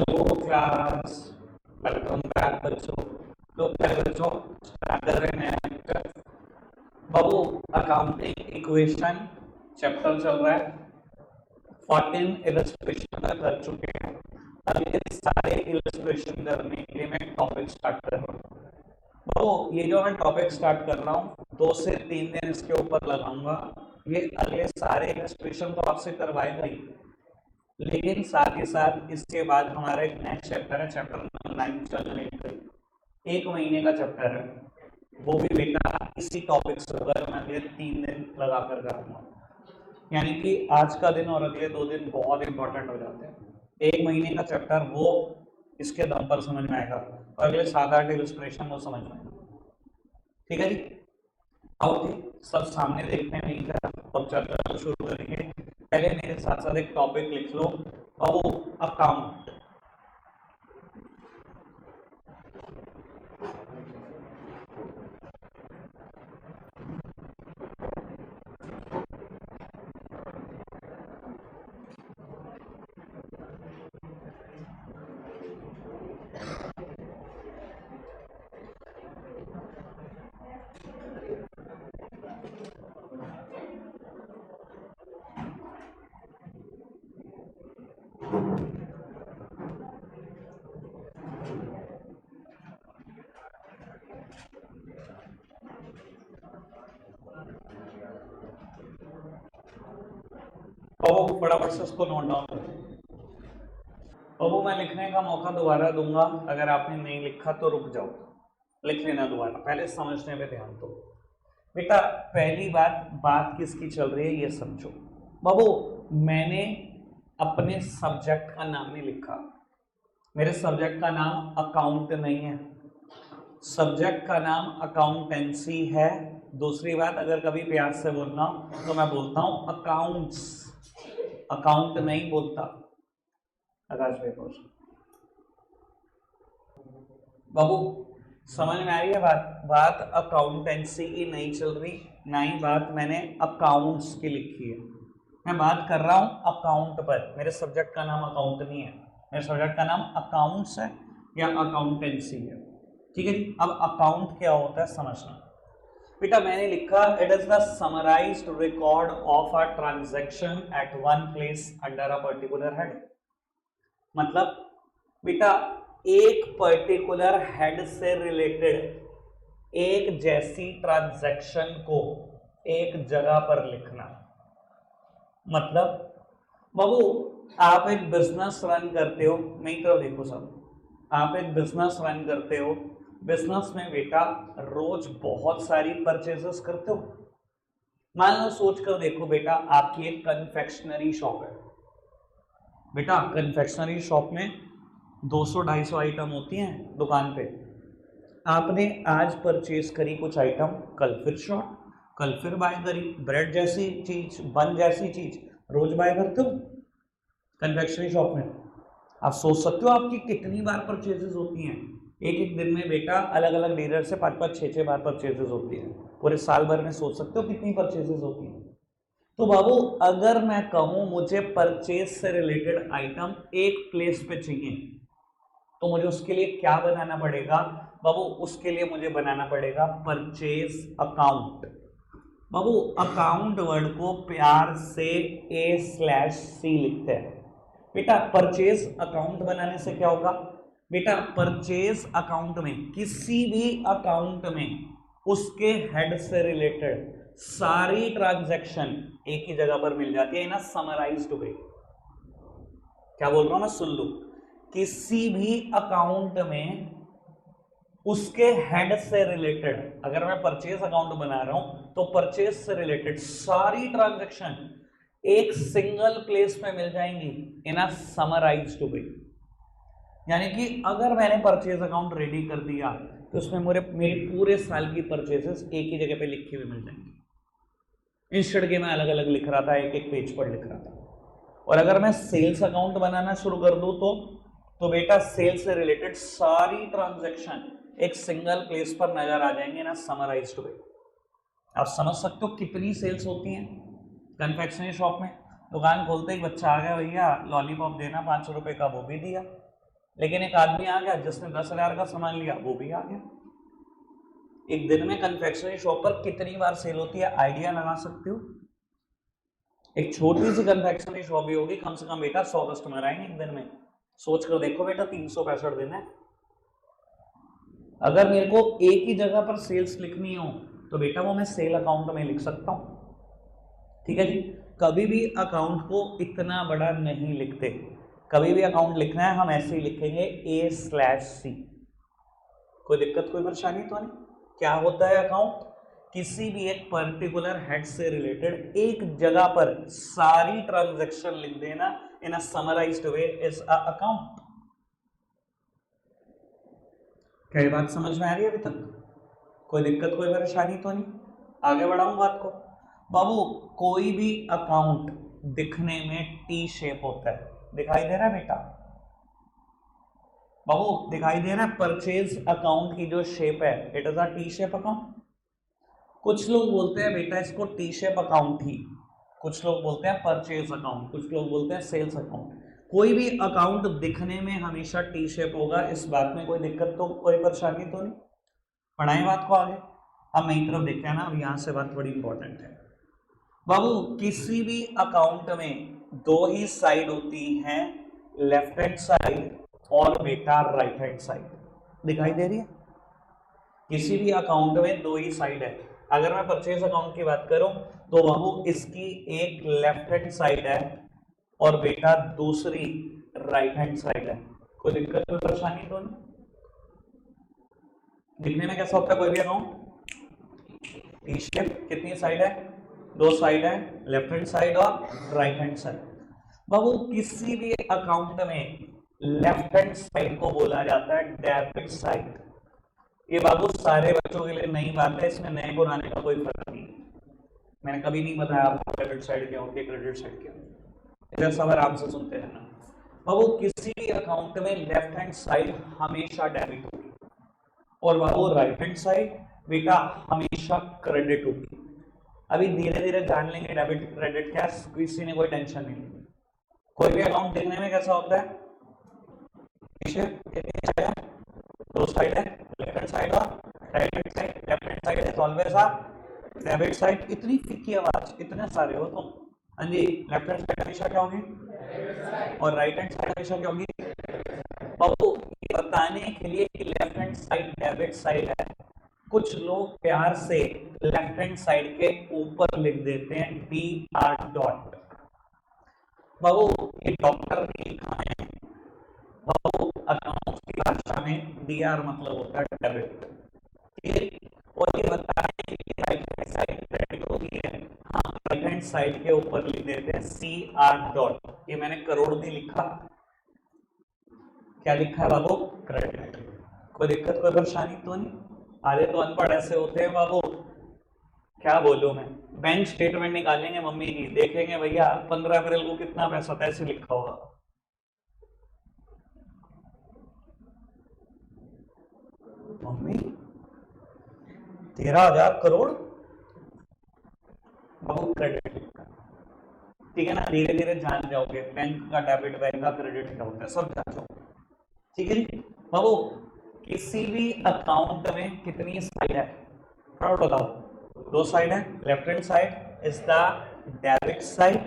Hello class, welcome back बच्चों। तो क्या बच्चों स्टार्ट कर रहे हैं नया। बाबू अकाउंटिंग इक्वेशन चैप्टर चल रहा है। 14 इलस्ट्रेशन कर चुके हैं। अब ये सारे इलस्ट्रेशन करने के लिए मैं टॉपिक स्टार्ट कर रहा हूँ। बाबू ये जो मैं टॉपिक स्टार्ट कर रहा हूँ 2 से 3 दिन इसके ऊपर लगाऊंगा। ये अगले सारे इलस्ट्रेशन तो आपसे करवाएगा ही, लेकिन साथ ही साथ इसके बाद हमारा एक नेक्स्ट चैप्टर है, चैप्टर नंबर 9 चलने का 1 महीने का चैप्टर है। वो भी बेटा इसी टॉपिक से होगा, मैं अगले 3 दिन लगा कर करूँगा। यानी कि आज का दिन और अगले 2 दिन बहुत इंपॉर्टेंट हो जाते हैं। 1 महीने का चैप्टर वो इसके दम पर समझ में आएगा और अगले 7-8 इलस्ट्रेशन वो समझ में आएगा। ठीक है जी, आओ जी सब सामने देखते हैं नहीं था और चर्चा शुरू करेंगे। पहले मेरे साथ साथ एक टॉपिक लिख लो, और वो अकाउंट। और फटाफट से उसको नोट डाउन करो। अब मैं लिखने का मौका दोबारा दूंगा, अगर आपने नहीं लिखा तो रुक जाओ, लिख लेना दोबारा, पहले समझने पे ध्यान दो। बेटा पहली बात किसकी चल रही है ये समझो। बाबू मैंने अपने सब्जेक्ट का नाम नहीं लिखा, मेरे सब्जेक्ट का नाम अकाउंट नहीं है, सब्जेक्ट का नाम अकाउंटेंसी है। दूसरी बात, अगर कभी प्यार से बोलना तो मैं बोलता हूं अकाउंट्स, अकाउंट नहीं बोलता। आकाश भाई बाबू समझ में आ रही है बात अकाउंटेंसी की नहीं चल रही, ना ही बात मैंने अकाउंट्स की लिखी है। मैं बात कर रहा हूं अकाउंट पर, मेरे सब्जेक्ट का नाम अकाउंट नहीं है, मेरे सब्जेक्ट का नाम अकाउंट्स है या अकाउंटेंसी है। ठीक है जी, अब अकाउंट क्या होता है समझना। बेटा मैंने लिखा it is the summarised record of a transaction at one place under a particular head. मतलब बेटा एक पर्टिकुलर हेड से रिलेटेड एक जैसी ट्रांजैक्शन को एक जगह पर लिखना। मतलब बाबू आप एक बिजनेस रन करते हो, नहीं तो देखो सब, आप एक बिजनेस रन करते हो, बिजनेस में बेटा रोज बहुत सारी परचेजेस करते हो। मान लो सोच कर देखो बेटा, आपकी एक कन्फेक्शनरी शॉप है। बेटा कन्फेक्शनरी शॉप में 200-250 आइटम होती हैं दुकान पे। आपने आज परचेज करी कुछ आइटम, कल फिर शॉर्ट, कल फिर बाय करी। ब्रेड जैसी चीज, बन जैसी चीज रोज बाय करते हो कन्फेक्शनरी शॉप में। आप सोच सकते हो आपकी कितनी बार परचेजेस होती हैं। एक एक दिन में बेटा अलग अलग डीलर से 5-5, 6-6 बार परचेजेस होती है। पूरे साल भर में सोच सकते हो कितनी परचेजेस होती हैं। तो बाबू अगर मैं कहूं मुझे परचेज से रिलेटेड आइटम एक प्लेस पे चाहिए, तो मुझे उसके लिए क्या बनाना पड़ेगा बाबू, उसके लिए मुझे बनाना पड़ेगा परचेज अकाउंट। बाबू अकाउंट वर्ड को प्यार से A/C लिखते हैं। बेटा परचेज अकाउंट बनाने से क्या होगा, बेटा परचेज अकाउंट में किसी भी अकाउंट में उसके हेड से रिलेटेड सारी ट्रांजैक्शन एक ही जगह पर मिल जाती है ना, समराइज्ड वे। क्या बोल रहा हूं मैं, सुन लो। किसी भी अकाउंट में उसके हेड से रिलेटेड, अगर मैं परचेज अकाउंट बना रहा हूं तो परचेज से रिलेटेड सारी ट्रांजैक्शन एक सिंगल प्लेस पे मिल जाएंगी इन अ समराइज्ड वे। यानी कि अगर मैंने परचेज अकाउंट रेडी कर दिया तो उसमें मेरी पूरे साल की परचेजेस एक ही जगह पे लिखी हुई मिल जाएंगी, इंस्टेड के मैं अलग अलग लिख रहा था, एक एक पेज पर लिख रहा था। और अगर मैं सेल्स अकाउंट बनाना शुरू कर दूं तो बेटा सेल्स से रिलेटेड सारी ट्रांजैक्शन एक सिंगल प्लेस पर नजर आ जाएंगे ना, समराइज्ड वे। आप समझ सकते हो कितनी सेल्स होती हैं कन्फेक्शनरी शॉप में। दुकान खोलते ही बच्चा आ गया, भैया लॉलीपॉप देना 5 रुपए का, वो भी दिया। लेकिन एक आदमी आ गया जिसने 10,000 का सामान लिया, वो भी आ गया। एक दिन में कन्फेक्शनरी शॉप पर कितनी बार सेल होती है, आइडिया लगा सकते हो? एक छोटी सी कन्फेक्शनरी शॉप भी होगी, कम से कम बेटा 100 कस्टमर आएंगे एक दिन में। सोच कर देखो बेटा, 365 दिन है। अगर मेरे को एक ही जगह पर सेल्स लिखनी हो तो बेटा वो मैं सेल अकाउंट में लिख सकता हूं। ठीक है जी। कभी भी अकाउंट को इतना बड़ा नहीं लिखते, कभी भी अकाउंट लिखना है हम ऐसे ही लिखेंगे A/C। कोई दिक्कत कोई परेशानी तो नहीं? क्या होता है अकाउंट? किसी भी एक पर्टिकुलर हेड से रिलेटेड एक जगह पर सारी ट्रांजैक्शन लिख देना in a summarized way is a account. क्या ये बात समझ में आ रही है अभी तक? कोई दिक्कत कोई परेशानी तो नहीं? आगे बढ़ाऊं बात को। बाबू कोई भी अकाउंट दिखने में टी शेप होता है, दिखाई दे रहा है बेटा? बाबू दिखाई दे रहा है? परचेज अकाउंट की जो शेप है it is a T shape account. कुछ लोग बोलते हैं बेटा इसको टी शेप अकाउंट ही, कुछ लोग बोलते हैं परचेज अकाउंट, कुछ लोग बोलते हैं सेल्स अकाउंट। कोई भी अकाउंट दिखने में हमेशा टी शेप होगा, इस बात में कोई दिक्कत तो कोई परेशानी तो नहीं? पढ़ाएं बात को आगे। अब मेरी तरफ देखते हैं ना, अब यहां से बात बड़ी इंपॉर्टेंट है। बाबू किसी भी अकाउंट में दो ही साइड होती हैं, लेफ्ट हैंड साइड और बेटा राइट हैंड साइड। दिखाई दे रही है? किसी भी अकाउंट में दो ही साइड है। अगर मैं परचेज अकाउंट की बात करूं तो बाबू इसकी एक लेफ्ट हैंड साइड है और बेटा दूसरी राइट हैंड साइड है। कोई दिक्कत कोई परेशानी तो नहीं? दिखने में कैसा होता है कोई भी अकाउंट? T shape. कितनी साइड है? दो साइड है, लेफ्ट हैंड साइड और राइट हैंड साइड। बाबू किसी भी अकाउंट में लेफ्ट हैंड साइड को बोला जाता है डेबिट साइड। ये बाबू सारे बच्चों के लिए नई बात है, इसमें नए पुराने का कोई फर्क नहीं। मैंने कभी नहीं बताया आपको डेबिट साइड क्या होती है, क्रेडिट साइड क्या होती है। सब आराम से सुनते रहना। बाबू किसी भी अकाउंट में लेफ्ट हैंड साइड हमेशा डेबिट होगी और बाबू राइट हैंड साइड बेटा हमेशा क्रेडिट होगी। अभी धीरे धीरे जान लेंगे डेबिट क्रेडिट क्या, किसी ने कोई टेंशन नहीं लेनी। कोई भी अकाउंट देखने में कैसा होता है? दो साइड है, लेफ्ट हैंड साइड और right hand side. Left hand side is always a debit side. इतनी फिक्की आवाज, इतने सारे हो तुम। हाँ जी, लेफ्ट हैंड साइड हमेशा क्या होगी और राइट हैंड साइड हमेशा क्या होगी? बाबू ये बताने के लिए कि left hand side debit side है, कुछ लोग प्यार से लेफ्ट हैंड साइड के ऊपर लिख देते हैं DR. बाबू ये डॉक्टर ने लिखा है। बाबू अकाउंट की भाषा में DR मतलब होता है डेबिट। और ये बताने के लिए राइट हैंड साइड क्रेडिट होती है, हाँ राइट हैंड साइड के ऊपर लिख देते हैं CR. ये मैंने करोड़ नहीं लिखा, क्या लिखा है बाबू? क्रेडिट। कोई दिक्कत कोई परेशानी तो नहीं? आधे तो अनपढ़ ऐसे होते हैं बाबू, क्या बोलूं मैं। बैंक स्टेटमेंट निकालेंगे मम्मी की, देखेंगे भैया 15 अप्रैल को कितना पैसा था, ऐसे लिखा होगा। मम्मी 13,000 करोड़ बाबू क्रेडिट लिखा। ठीक है ना? धीरे धीरे जान जाओगे बैंक का डेबिट, बैंक का क्रेडिट क्या होता है, सब जान जाओगे। ठीक है जी बाबू। किसी भी अकाउंट में कितनी साइड है फटाफट बताओ? दो साइड है, left hand side is the debit side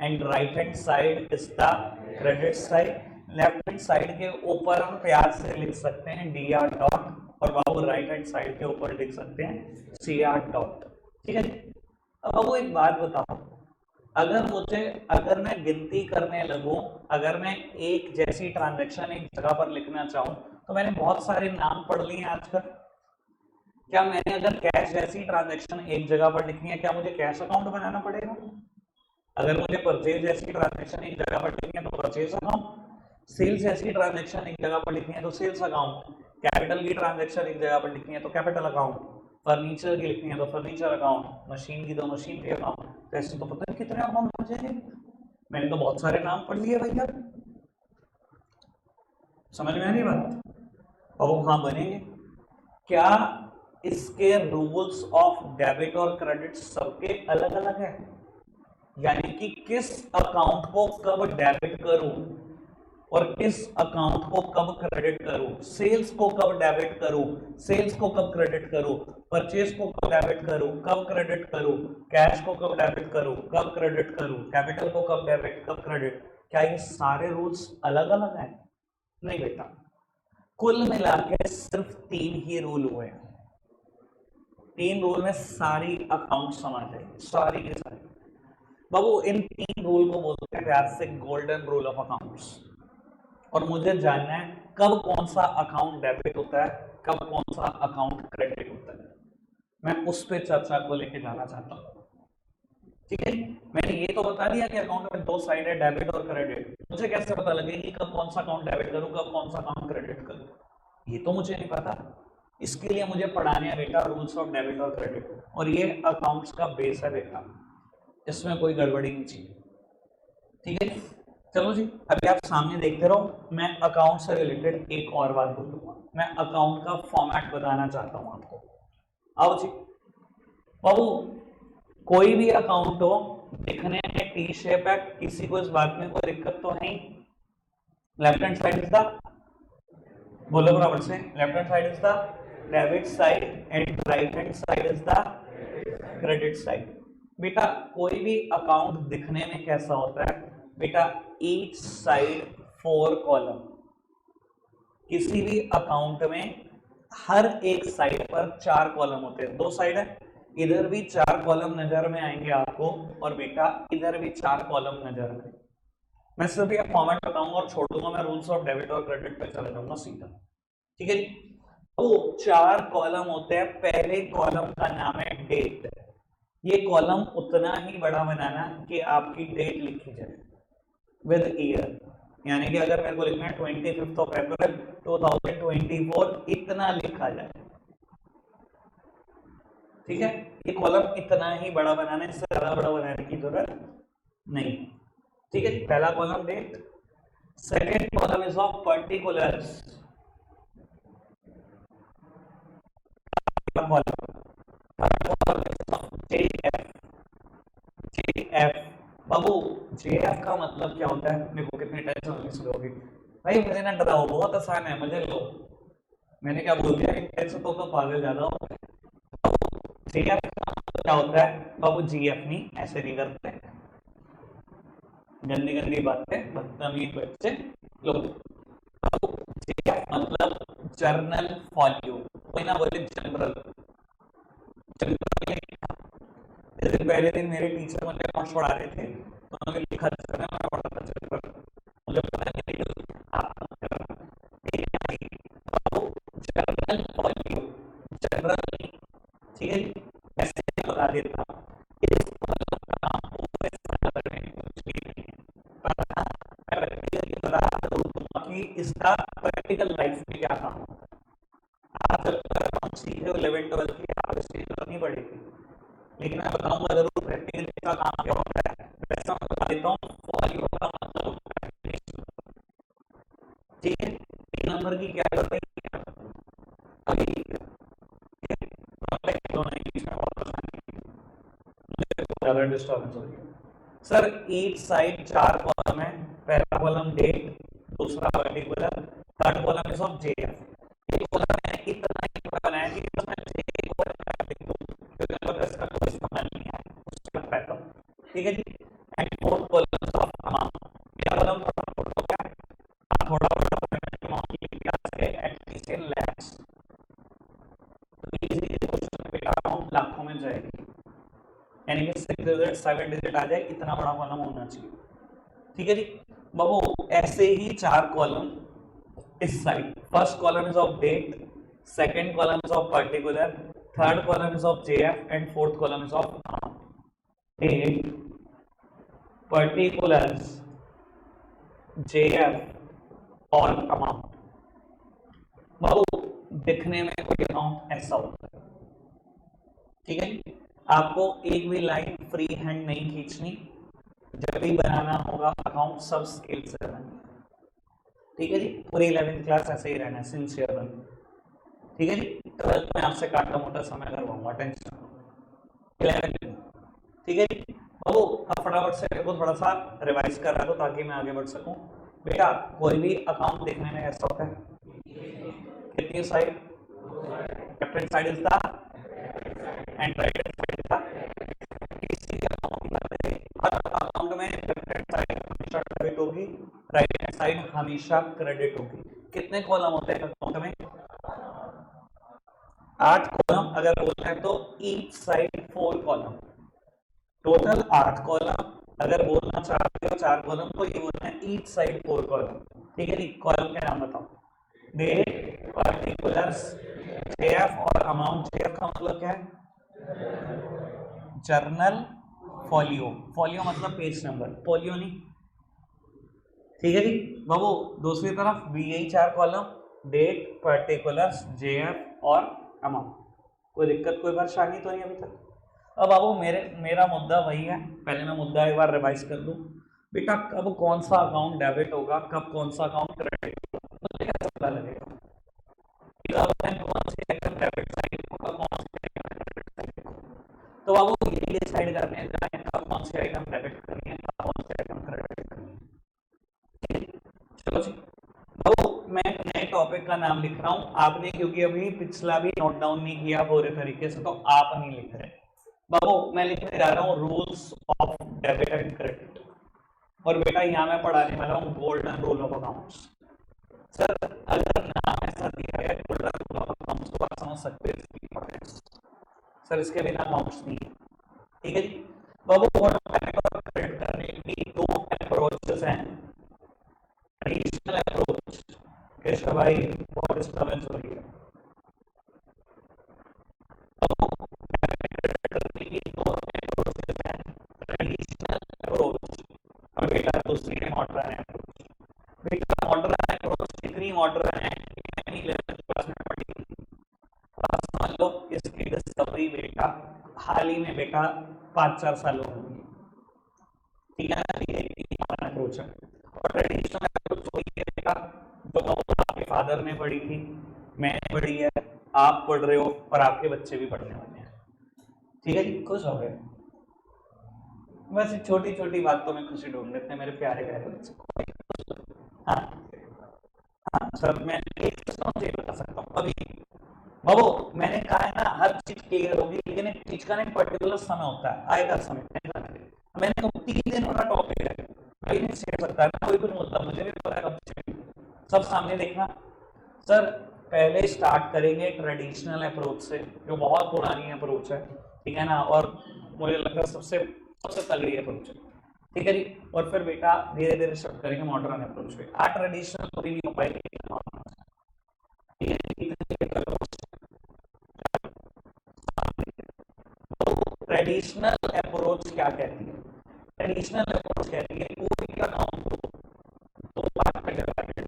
and right hand side is the credit side. Left hand side के ऊपर हम प्यार से लिख सकते हैं DR. और बाबू राइट हैंड साइड के ऊपर लिख सकते हैं CR. ठीक है जी। अब बाबू एक बात बताओ, अगर मैं गिनती करने लगूं, अगर मैं एक जैसी ट्रांजैक्शन एक जगह पर लिखना चाहूं तो मैंने बहुत सारे नाम पढ़ लिए आजकल। क्या मैंने अगर कैश जैसी ट्रांजैक्शन एक जगह पर लिखनी है, क्या मुझे कैश अकाउंट बनाना पड़ेगा? अगर मुझे परचेज जैसी ट्रांजैक्शन एक जगह पर लिखनी है तो परचेज अकाउंट, सेल्स जैसी ट्रांजैक्शन एक जगह पर लिखनी है तो सेल्स अकाउंट, कैपिटल की ट्रांजैक्शन एक जगह पर लिखनी है तो कैपिटल अकाउंट, फर्नीचर की लिखनी है तो फर्नीचर अकाउंट, मशीन की तो मशीन के अकाउंट। तो ऐसे तो पता नहीं कितने अकाउंट बचेंगे, मैंने तो बहुत सारे नाम पढ़ लिए भैया। समझ में आ रही बात? और हाँ बनेंगे। क्या इसके रूल्स ऑफ डेबिट और क्रेडिट सबके अलग अलग है? यानी कि किस अकाउंट को कब डेबिट करूं और किस अकाउंट को कब क्रेडिट करूं, सेल्स को कब डेबिट करूं, सेल्स को कब क्रेडिट करूं, परचेज को कब डेबिट करूं, कब क्रेडिट करूं, कैश को कब डेबिट करूं, कब क्रेडिट करूं, कैपिटल को कब डेबिट कब क्रेडिट। क्या ये सारे रूल्स अलग अलग हैं? नहीं बेटा, कुल मिला के सिर्फ 3 ही रूल हुए। 3 रूल में सारी अकाउंट समझ जाएगी, सारी के सारी। बाबू इन 3 रूल को बोलते हैं प्यार से गोल्डन रूल ऑफ अकाउंट्स। और मुझे जानना है कब कौन सा अकाउंट डेबिट होता है, कब कौन सा अकाउंट क्रेडिट होता है। मैं उस पर चर्चा को लेके जाना चाहता हूँ। ठीक है, मैंने ये तो बता दिया कि अकाउंट में 2 साइड है, डेबिट और क्रेडिट। मुझे कैसे पता लगेगी कब कौन सा अकाउंट डेबिट करूं, कब कौन सा अकाउंट क्रेडिट करूं? ये तो मुझे नहीं पता। इसके लिए मुझे पढ़ाने हैं बेटा रूल्स ऑफ डेबिट और क्रेडिट, और ये अकाउंट्स का बेस है बेटा, इसमें कोई गड़बड़ी नहीं चाहिए। ठीक है, चलो जी अभी आप सामने देखते रहो। मैं अकाउंट से रिलेटेड एक और बात बोलूंगा, मैं अकाउंट का फॉर्मेट बताना चाहता हूं आपको। आओ जी बाबू, कोई भी अकाउंट हो दिखने में टी शेप है, किसी को इस बात में कोई दिक्कत तो है ही। Left hand side is the, बोलो बराबर से, left hand side is the debit side and right hand side is the credit side. बेटा कोई भी अकाउंट दिखने में कैसा होता है बेटा, ईच साइड 4 कॉलम। किसी भी अकाउंट में हर एक साइड पर 4 कॉलम होते हैं। 2 साइड है, इधर भी 4 कॉलम नजर में आएंगे आपको, और बेटा इधर भी 4 कॉलम नजर में। मैं सिर्फ ये फॉर्मेट बताऊंगा और छोड़ दूंगा, मैं रूल्स ऑफ डेबिट और क्रेडिट पे चला जाऊंगा सीधा। ठीक है जी, तो 4 कॉलम होते हैं। पहले कॉलम का नाम है डेट। ये कॉलम उतना ही बड़ा बनाना कि आपकी डेट लिखी जाए विद ईयर, यानी कि अगर मेरे को लिखना है 25 अप्रैल 2024, इतना लिखा जाए। ठीक है, ये कॉलम इतना ही बड़ा बनाना है, इससे ज्यादा बड़ा बनाने की जरूरत नहीं। ठीक है, पहला column date, second column is of particulars, बाबू जेएफ का मतलब क्या होता है? देखो कितनी टेंशन होगी सुनोगे भाई, मुझे ना डराओ, बहुत आसान है, मुझे लो। मैंने क्या बोल दिया, टेंशन तो पागल ज्यादा हो। जेएफ का मतलब क्या होता है बाबू? जीएफ नहीं, ऐसे नहीं करते, गंदी गंदी बातें, बदतमीज बच्चे लोग। जेएफ मतलब जर्नल फॉल्यू, कोई ना बोले जनरल। जैसे पहले दिन मेरे टीचर मुझे नोट्स पढ़ा रहे थे, तो उन्होंने लिखा था, मैं पढ़ा था जनरल, मुझे पता नहीं जनरल फॉल्यू, जनरल। ठीक है, ऐसे बता देता कि इसका प्रैक्टिकल लाइफ में क्या काम होता है। आप जब सीखे हो 11 12 की, आप इसकी जरूरत नहीं पड़ेगी, लेकिन मैं बताऊंगा जरूर प्रैक्टिकल का काम क्या होता है। वैसा मैं बता देता हूँ, फॉल्यू का मतलब होता है। ठीक है, 3 नंबर की क्या करते हैं अभी, डिस्टर्बेंस हो रही है सर। ईच साइड 4 कॉलम है, पहला कॉलम डेट, दूसरा particular, third column is of JF. एक कॉलम है इतना ही बनाया कि इसमें जे को लिख दूं, क्योंकि इसका कोई इस्तेमाल नहीं है, उसका पैटर्न। ठीक है जी, and fourth column of amount. मेरा कॉलम थोड़ा छोटा हो गया, आप थोड़ा बड़ा पेमेंट अमाउंट लिख के एटलीस्ट इन लैक्स, तो इजीली क्वेश्चन पे अमाउंट लाखों में जाएगी, यानी कि 6 डिजिट 7 डिजिट आ जाए, इतना बड़ा कॉलम होना चाहिए। ठीक है जी बाबू, ऐसे ही 4 कॉलम इस side. First column is of date, second column is of particular, third column is of JF and fourth column is of amount. Date, particulars, JF और अमाउंट। बाबू दिखने में कोई अमाउंट ऐसा होता है। ठीक है, आपको एक भी लाइन फ्री हैंड नहीं खींचनी, जब भी बनाना होगा अकाउंट सब स्केल से बनाना। ठीक है जी, पूरी 11th क्लास ऐसे ही रहना है, सिंसियर बन। ठीक है जी, 12th में आपसे काटा मोटा समय करवाऊंगा, टेंशन 11th में। ठीक है जी बाबू, अब फटाफट से मेरे को थोड़ा सा रिवाइज कर रहा था ताकि मैं आगे बढ़ सकूं। बेटा कोई भी अकाउंट देखने में कैसा होता है, कितनी side, left hand side is the end right hand side is the, किसी भी अकाउंट की बात करें हर अकाउंट में लेफ्ट हैंड साइड हमेशा डेबिट होगी, राइट हैंड साइड हमेशा क्रेडिट होगी। कितने कॉलम होते हैं अकाउंट में, 8 कॉलम। अगर बोलना है तो each side 4 column, total 8 column. अगर बोलना चाहते हो 4 कॉलम तो ये बोलना है ईच साइड 4 कॉलम। ठीक है जी, कॉलम के नाम बताओ, डेट, पार्टिकुलर्स, जेएफ और अमाउंट। जेएफ का मतलब क्या है, जर्नल फॉलियो, फॉलियो मतलब पेज नंबर, पोलियो नहीं। ठीक है जी बाबू, दूसरी तरफ भी यही 4 कॉलम, डेट, पर्टिकुलर्स, जेएफ और अमाउंट। कोई दिक्कत कोई परेशानी तो नहीं अभी तक। अब बाबू मेरा मुद्दा वही है, पहले मैं मुद्दा एक बार रिवाइज कर दूं। बेटा कब कौन सा अकाउंट डेबिट होगा, कब कौन सा अकाउंट क्रेडिट होगा, मुझे कैसे पता लगेगा, कौन से आइटम डेबिट साइड होगा, कौन से आइटम क्रेडिट साइड होगा। तो बाबू ये डिसाइड करने जाए कब कौन से आइटम डेबिट करनी है, कब कौन से आइटम क्रेडिट करनी है। चलो जी बाबू, मैं नए टॉपिक का नाम लिख रहा हूं, आपने क्योंकि अभी पिछला भी नोट डाउन नहीं किया पूरे तरीके से तो आप नहीं लिख रहे। बाबू मैं लिखने जा रहा हूं rules of debit and credit, और बेटा यहां मैं पढ़ाने वाला हूं golden rule of accounts. Sir अगर नाम ऐसा दिया है गोल्डन रूल ऑफ अकाउंट्स तो आप समझ सकते हैं इसकी इंपॉर्टेंस। सर इसके बिना अकाउंट्स नहीं है। ठीक है जी बाबू, क्रेडिट करने की 2 अप्रोचेस हैं। ट्रेडिशनल अप्रोच, केशव भाई बहुत डिस्टर्बेंस हो रही है। ट्रेडिशनल अप्रोच और बेटा दूसरी है मॉडर्न अप्रोच। बेटा मॉडर्न अप्रोच कितनी मॉडर्न है, यानी 11th क्लास में पढ़ी थी। समझ लो इसकी डिस्कवरी बेटा हाल ही में बेटा 5-4 सालों में हुई। ठीक है ना, ये मॉडर्न अप्रोच है। और ट्रेडिशनल अप्रोच वही है बेटा जो आपके फादर ने पढ़ी थी, मैंने पढ़ी है, आप पढ़ रहे हो और आपके बच्चे भी पढ़ने वाले हैं। ठीक है जी, खुश हो गए। बस छोटी छोटी बातों में खुशी ढूंढ लेते हैं मेरे प्यारे प्यारे बच्चे। हाँ हाँ सर, मैं एक से बता सकता हूँ अभी बाबू, मैंने कहा है ना हर चीज क्लियर होगी, लेकिन एक चीज का नहीं पर्टिकुलर समय होता है, आएगा समय। मैंने कहा 3 दिन वाला टॉपिक है, कोई नहीं सीख सकता है, कोई कुछ मुद्दा मुझे भी पता है कब सब सामने देखना। सर पहले स्टार्ट करेंगे ट्रेडिशनल अप्रोच से, जो बहुत पुरानी अप्रोच है। ठीक है ना, और मुझे लगता है सबसे सबसे तगड़ी अप्रोच है। ठीक है जी, और फिर बेटा धीरे धीरे शिफ्ट करेंगे मॉडर्न अप्रोच पे। ट्रेडिशनल तो भी नहीं हो पाएगी। ट्रेडिशनल अप्रोच क्या कहती है, ट्रेडिशनल अप्रोच कहती है कोई भी अकाउंट को 2 पार्ट में डिवाइडेड,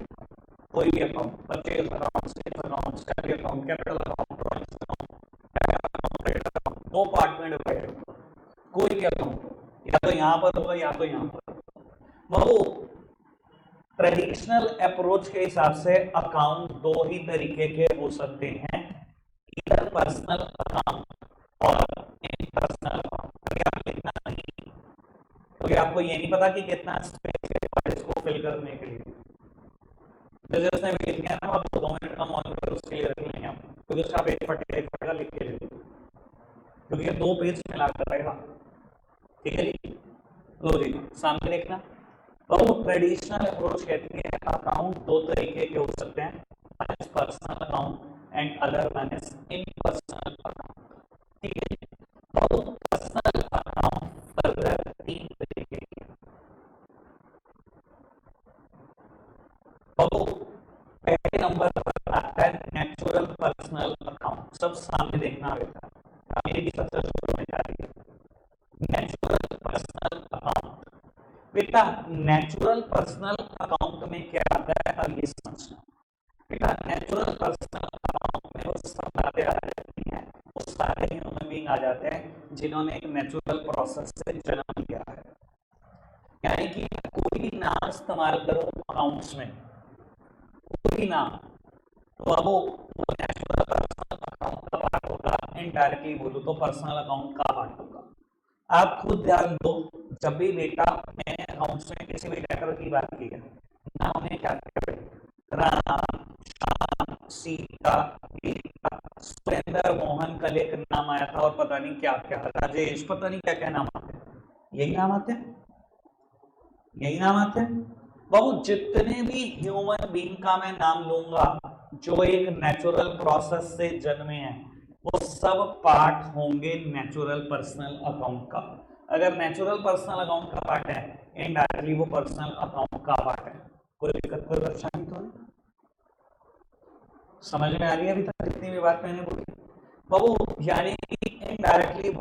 कोई भी account, purchase account, sales account, salary account, capital account, drawings account, credit account, 2 part में डिवाइडेड होगा। कोई भी अकाउंट या तो यहाँ पर होगा या तो यहाँ पर। वो ट्रेडिशनल अप्रोच के हिसाब से अकाउंट 2 ही तरीके के हो सकते हैं, इधर पर्सनल अकाउंट और इम्पर्सनल अकाउंट। लिखना नहीं क्योंकि आपको ये नहीं पता कि कितना स्पेस है इसको फिल करने के लिए। जैसे उसने भी लिख दिया ना, आप 2 मिनट का मौन कर उसके लिए रख लेंगे आप, क्योंकि उसका पेज फटेगा लिख के ले, क्योंकि 2 पेज मिला कर रहेगा। ठीक है जी, लो जी सामने देखना। तो ट्रेडिशनल अप्रोच कहती है अकाउंट 2 तरीके के हो सकते हैं, personal account and other one is impersonal account. ठीक है, तो पर्सनल अकाउंट फर्दर 3 तरीके के। तो पहले नंबर पर आता है नेचुरल पर्सनल अकाउंट। सब सामने देखना रहता है, मेरी सबसे शुरू में जा रही है नेचुरल पर्सनल अकाउंट। बेटा नेचुरल पर्सनल अकाउंट में क्या आता है, अब ये समझना। बेटा नेचुरल पर्सनल अकाउंट में वो सब बातें आ जाती हैं, वो सारे ह्यूमन बीइंग आ जाते हैं जिन्होंने एक नेचुरल प्रोसेस से जन्म लिया है। यानी कि कोई भी नाम इस्तेमाल करो अकाउंट्स में, कोई भी नाम, तो अब वो नेचुरल पर्सनल अकाउंट का पार्ट होगा, इनडायरेक्टली बोलो तो पर्सनल अकाउंट का पार्ट होगा। आप खुद ध्यान दो, जब भी बेटा मैंने अकाउंट्स में किसी भी लेटर की बात की है, नाम हमने क्या किया? राम, श्याम, सीता, गीता, सुरेंद्र, मोहन, कल एक नाम आया था और पता नहीं क्या क्या, राजेश, पता नहीं क्या क्या नाम आते हैं। यही नाम आते हैं, यही नाम आते हैं बाबू। जितने भी ह्यूमन बीइंग का मैं नाम लूंगा जो एक नेचुरल प्रोसेस से जन्मे हैं, वो सब पार्ट होंगे नेचुरल पर्सनल अकाउंट का। अगर नेचुरल पर्सनल अकाउंट का पार्ट है, इनडायरेक्टली वो पर्सनल अकाउंट का पार्ट है। कोई दिक्कत, कोई परेशानी तो नहीं? समझ में आ रही है अभी तक जितनी भी बात मैंने बोली बाबू? यानी कि इनडायरेक्टली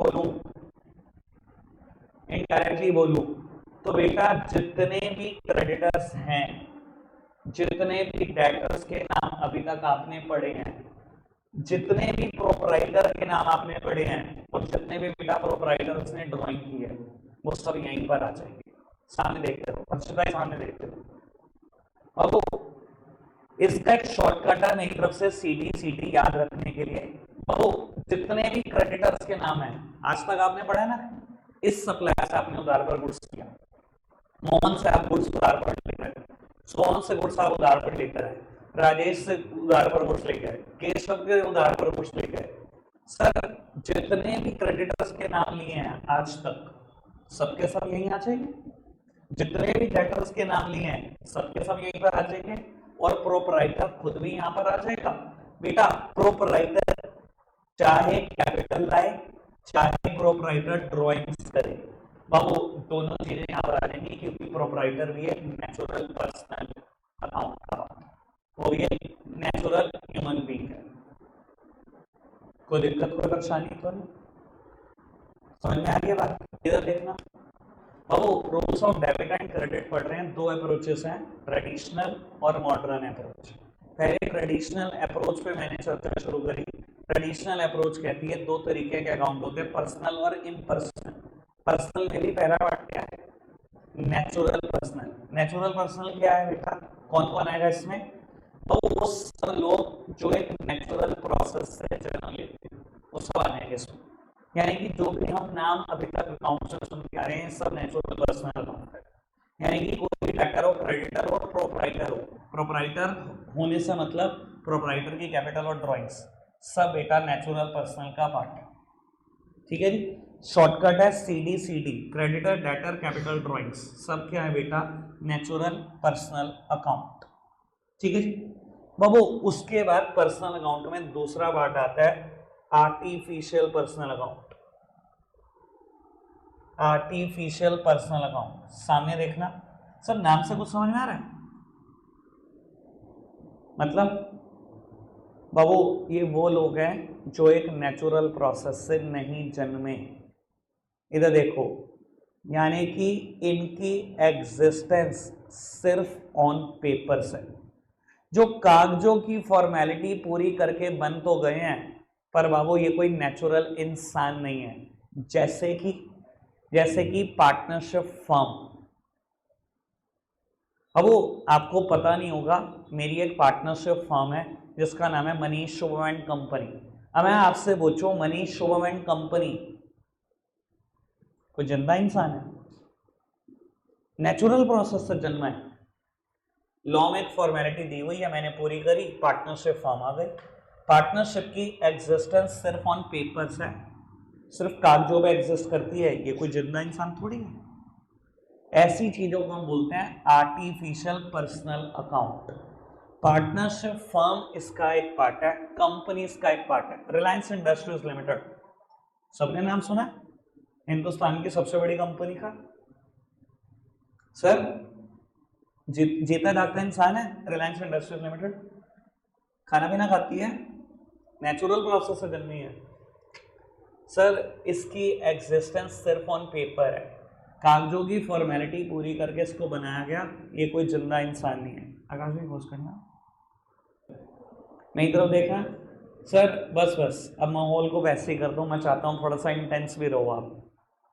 बोलूं तो बेटा जितने भी क्रेडिटर्स हैं, जितने भी डेटर्स के नाम अभी तक आपने पढ़े हैं, जितने भी प्रोपराइटर के नाम आपने पढ़े हैं और जितने भी बेटा प्रोपराइटर्स ने ड्राइंग की है, वो सब यहीं पर आ जाएंगे। सामने देखते रहो, पंचदाई सामने देखते रहो। अब इसका एक शॉर्टकट है मेरी तरफ से, सीटी याद रखने के लिए। अब जितने भी क्रेडिटर्स के नाम है, आज तक आपने पढ़ा है ना, इस सप्लायर से आपने उधार पर गुड्स किया, मोहन से आप गुड्स उधार पर लेकर आए, सोहन से गुड्स आप उधार पर लेकर आए, राजेश से उधार पर गुड्स लेकर आए, केशव के उधार पर गुड्स लेकर आए। सर जितने भी क्रेडिटर्स के नाम लिए हैं आज तक, सबके सब यहीं आ जाएंगे। जितने भी डेटर्स के नाम लिए हैं, सबके सब यहीं पर आ जाएंगे। और प्रोपराइटर खुद भी यहाँ पर आ जाएगा। बेटा प्रोपराइटर चाहे कैपिटल लाए, चाहे प्रोपराइटर ड्रॉइंग्स करे, बाबू दोनों चीजें यहाँ पर आ जाएंगी, क्योंकि प्रोपराइटर भी एक नेचुरल पर्सनल अकाउंट का, वो भी एक नेचुरल ह्यूमन बीइंग है। कोई दिक्कत, कोई परेशानी तो नहीं? समझ में आ रही है बात? इधर देखना बाबू, rules of debit and credit पढ़ रहे हैं। दो अप्रोचेस हैं, ट्रेडिशनल और मॉडर्न अप्रोच। पहले ट्रेडिशनल अप्रोच पे मैंने चर्चा शुरू करी। ट्रेडिशनल अप्रोच कहती है दो तरीके के अकाउंट होते हैं, पर्सनल और इम्पर्सनल। पर्सनल में भी पहला पार्ट क्या है? Natural personal. नेचुरल पर्सनल क्या है बेटा, कौन कौन आएगा इसमें? तो वो सब लोग जो एक नेचुरल प्रोसेस से जन्म लेते हैं, वो सब आएंगे इसमें। यानी कि जो भी हम नाम अभी तक अकाउंट से सुन के आ रहे हैं, सब नेचुरल पर्सनल अकाउंट है। यानी कि कोई डेटर हो, क्रेडिटर हो, प्रोपराइटर हो। प्रोपराइटर होने से मतलब प्रोपराइटर की कैपिटल और ड्राइंग्स सब बेटा नेचुरल पर्सनल का पार्ट है। ठीक है जी, शॉर्टकट है CD, creditor, debtor, capital, drawings, सब क्या है बेटा? Natural personal account. ठीक है जी बाबू। उसके बाद पर्सनल अकाउंट में दूसरा पार्ट आता है artificial personal account. Artificial personal account सामने देखना। सर नाम से कुछ समझ में आ रहा है? मतलब बाबू ये वो लोग हैं जो एक नेचुरल प्रोसेस से नहीं जन्मे। इधर देखो, यानी कि इनकी एग्जिस्टेंस सिर्फ ऑन पेपर से, जो कागजों की फॉर्मेलिटी पूरी करके बन तो गए हैं, पर बाबू ये कोई नेचुरल इंसान नहीं है। जैसे कि पार्टनरशिप फर्म। अब वो आपको पता नहीं होगा, मेरी एक पार्टनरशिप फर्म है जिसका नाम है मनीष शुभम एंड कंपनी। अब मैं आपसे पूछूं, मनीष शुभम एंड कंपनी कोई जिंदा इंसान है? नेचुरल प्रोसेस से जन्मा है। लॉ में एक फॉर्मेलिटी दी हुई है, मैंने पूरी करी, पार्टनरशिप फॉर्म आ गई। पार्टनरशिप की एग्जिस्टेंस सिर्फ ऑन पेपर्स है, सिर्फ कागजों पे एग्जिस्ट करती है, ये कोई जिंदा इंसान थोड़ी है। ऐसी चीजों को हम बोलते हैं artificial personal account. Partnership firm इसका एक पार्ट है, कंपनी इसका एक पार्ट है। रिलायंस इंडस्ट्रीज लिमिटेड सबने नाम सुना है, हिंदुस्तान की सबसे बड़ी कंपनी का। सर जीता जागता इंसान है रिलायंस इंडस्ट्रीज लिमिटेड, खाना पीना खाती है, नेचुरल प्रोसेस से जन्मी है। सर इसकी एग्जिस्टेंस सिर्फ ऑन पेपर है, कागजों की फॉर्मेलिटी पूरी करके इसको बनाया गया, ये कोई जिंदा इंसान नहीं है। आकाश में खोज करना, मेरी तरफ देखना। सर बस अब माहौल को वैसे ही कर दो, मैं चाहता हूँ थोड़ा सा इंटेंस भी रहो आप,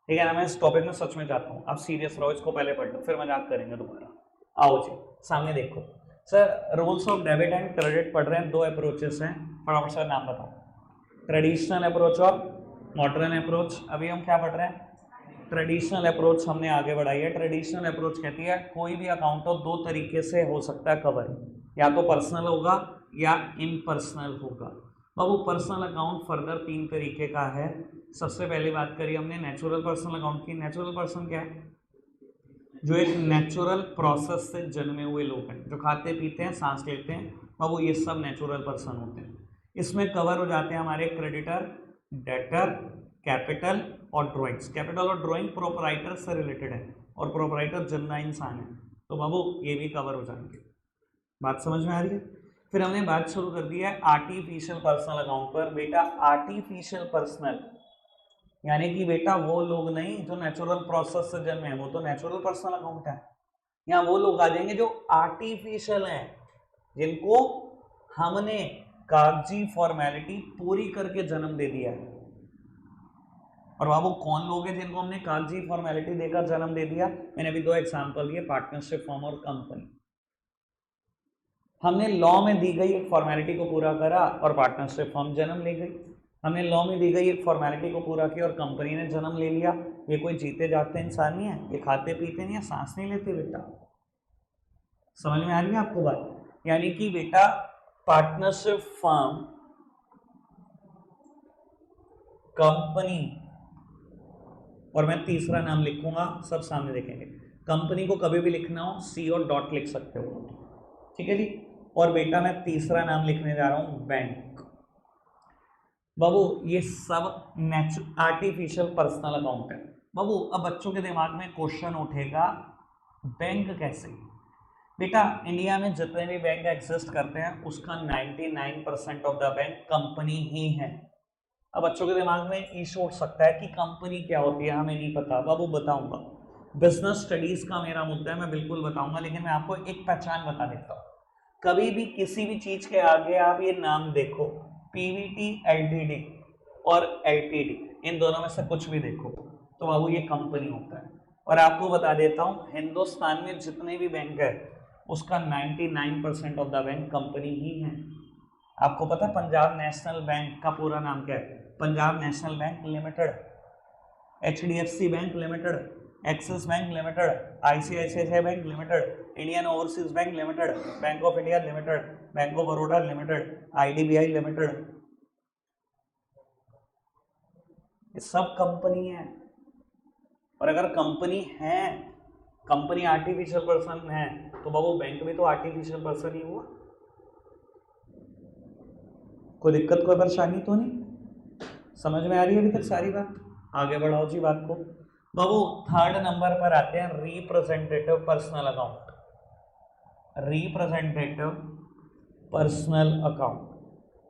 ठीक है ना? मैं इस टॉपिक में सच में चाहता हूँ आप सीरियस रहो, इसको पहले पढ़ लो, फिर मजाक करेंगे दोबारा। आओ जी सामने देखो। Sir rules of debit and credit पढ़ रहे हैं, दो अप्रोचेस हैं, फटाफट सर नाम बताओ। ट्रेडिशनल अप्रोच और मॉडर्न अप्रोच। अभी हम क्या पढ़ रहे हैं? ट्रेडिशनल अप्रोच हमने आगे बढ़ाई है। ट्रेडिशनल अप्रोच कहती है कोई भी अकाउंट हो दो तरीके से हो सकता है कवर, या तो पर्सनल होगा या इम्पर्सनल होगा। बाबू पर्सनल अकाउंट फर्दर तीन तरीके का है। सबसे पहले बात करी हमने नेचुरल पर्सनल अकाउंट की। नेचुरल पर्सन क्या है? जो एक नेचुरल प्रोसेस से जन्मे हुए लोग हैं, जो खाते पीते हैं सांस लेते हैं, बाबू ये सब नेचुरल पर्सन होते हैं। इसमें कवर हो जाते हैं हमारे क्रेडिटर, डेटर, कैपिटल और ड्राइंग्स। कैपिटल और ड्राइंग प्रोपराइटर से रिलेटेड है और प्रोपराइटर जिंदा इंसान है, तो बाबू ये भी कवर हो जाएंगे। बात समझ में आ रही है? फिर हमने बात शुरू कर दी है आर्टिफिशियल पर्सनल अकाउंट पर। बेटा आर्टिफिशियल पर्सनल यानी कि बेटा वो लोग नहीं जो नेचुरल प्रोसेस से जन्मे हैं, वो तो नेचुरल पर्सनल अकाउंट है। यहाँ वो लोग आ जाएंगे जो आर्टिफिशियल हैं, जिनको हमने कागजी फॉर्मेलिटी पूरी करके जन्म दे दिया है। और बाबू कौन लोग हैं जिनको हमने कागजी फॉर्मेलिटी देकर जन्म दे दिया? मैंने अभी दो एग्जांपल दिए, पार्टनरशिप फॉर्म और कंपनी। हमने लॉ में दी गई एक फॉर्मेलिटी को पूरा करा और पार्टनरशिप फॉर्म जन्म ले गई। हमने लॉ में दी गई एक फॉर्मेलिटी को पूरा किया और कंपनी ने जन्म ले लिया। ये कोई जीते जाते इंसान नहीं है, ये खाते पीते नहीं है, सांस नहीं लेते। बेटा समझ में आ रही है आपको बात? यानी कि बेटा पार्टनरशिप फर्म, कंपनी, और मैं तीसरा नाम लिखूंगा, सब सामने देखेंगे। कंपनी को कभी भी लिखना हो सी और डॉट लिख सकते हो, ठीक है जी। और बेटा मैं तीसरा नाम लिखने जा रहा हूं बैंक। बाबू ये सब आर्टिफिशियल पर्सनल अकाउंट है। बाबू अब बच्चों के दिमाग में क्वेश्चन उठेगा बैंक कैसे? बेटा इंडिया में जितने भी बैंक एग्जिस्ट करते हैं उसका 99% ऑफ द बैंक कंपनी ही है। अब बच्चों के दिमाग में इशू उठ सकता है कि कंपनी क्या होती है, हमें नहीं पता। बाबू बताऊंगा, बिजनेस स्टडीज का मेरा मुद्दा है, मैं बिल्कुल बताऊंगा, लेकिन मैं आपको एक पहचान बता देता हूँ। कभी भी किसी भी चीज के आगे आप ये नाम देखो, पीवीटी, एलटीडी और एलटीडी, इन दोनों में से कुछ भी देखो तो बाबू ये कंपनी होता है। और आपको बता देता हूँ हिंदुस्तान में जितने भी बैंक है उसका 99% ऑफ द बैंक कंपनी ही है। आपको पता है पंजाब नेशनल बैंक का पूरा नाम क्या है? Punjab national bank limited, HDFC bank limited, axis bank limited, ICICI bank limited, Indian overseas bank limited, bank of India limited, bank of Baroda limited, IDBI limited, ये सब कंपनी है। और अगर कंपनी है, कंपनी आर्टिफिशियल पर्सन है, तो बाबू बैंक भी तो आर्टिफिशियल पर्सन ही हुआ। कोई दिक्कत, कोई परेशानी तो नहीं? समझ में आ रही है अभी तक सारी बात? आगे बढ़ाओ जी बात को। बाबू थर्ड नंबर पर आते हैं representative personal account. Representative personal account.